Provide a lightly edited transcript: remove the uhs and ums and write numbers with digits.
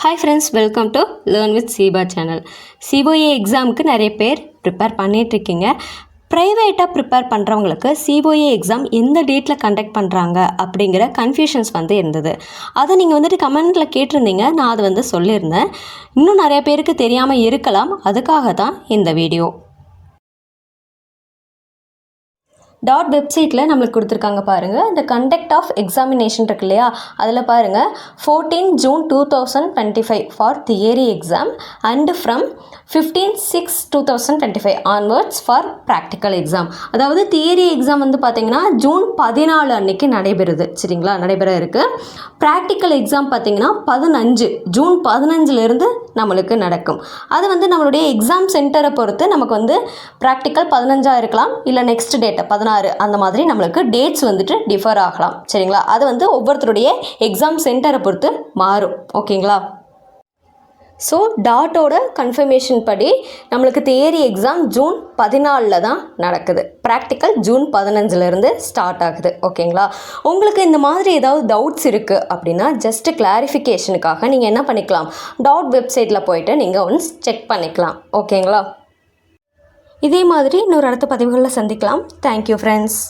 Hi friends, welcome to Learn with Siba channel. COA எக்ஸாமுக்கு நிறைய பேர் ப்ரிப்பேர் பண்ணிகிட்ருக்கீங்க. ப்ரைவேட்டாக ப்ரிப்பேர் பண்ணுறவங்களுக்கு COA எக்ஸாம் எந்த டேட்டில் கண்டக்ட் பண்ணுறாங்க அப்படிங்கிற கன்ஃபியூஷன்ஸ் இருந்தது. அதை நீங்கள் கமெண்ட்டில் கேட்டிருந்தீங்க, நான் அதை சொல்லியிருந்தேன். இன்னும் நிறைய பேருக்கு தெரியாமல் இருக்கலாம், அதுக்காக தான் இந்த வீடியோ. டாட் வெப்சைட்டில் நம்மளுக்கு கொடுத்துருக்காங்க பாருங்கள். இந்த கண்டக்ட் ஆஃப் எக்ஸாமினேஷன் இருக்கு இல்லையா, அதில் பாருங்கள் 14 June 2025 for theory exam and from 15/6/2025 onwards for practical exam. அதாவது தியரி எக்ஸாம் பார்த்திங்கன்னா June 14 அன்றைக்கி நடைபெறுது, சரிங்களா, நடைபெற இருக்குது. ப்ராக்டிக்கல் எக்ஸாம் பார்த்திங்கன்னா 15 June 15 நம்மளுக்கு நடக்கும். அது நம்மளுடைய எக்ஸாம் சென்டரை பொறுத்து நமக்கு ப்ராக்டிக்கல் 15 இருக்கலாம், இல்லை நெக்ஸ்ட் டேட்டை 16 அந்த மாதிரி நம்மளுக்கு டேட்ஸ் டிஃபர் ஆகலாம், சரிங்களா. அது ஒவ்வொருத்தருடைய எக்ஸாம் சென்டரை பொறுத்து மாறும், ஓகேங்களா. ஸோ டாட்டோட கன்ஃபர்மேஷன் படி நம்மளுக்கு தியரி எக்ஸாம் June 14 தான் நடக்குது, ப்ராக்டிக்கல் June 15 ஸ்டார்ட் ஆகுது, ஓகேங்களா. உங்களுக்கு இந்த மாதிரி ஏதாவது டவுட்ஸ் இருக்குது அப்படின்னா ஜஸ்ட்டு கிளாரிஃபிகேஷனுக்காக நீங்கள் என்ன பண்ணிக்கலாம், டாட் வெப்சைட்டில் போயிட்டு நீங்கள் ஒன்ஸ் செக் பண்ணிக்கலாம், ஓகேங்களா. இதே மாதிரி இன்னொரு அடுத்த பதிவுகளில் சந்திக்கலாம். Thank you friends.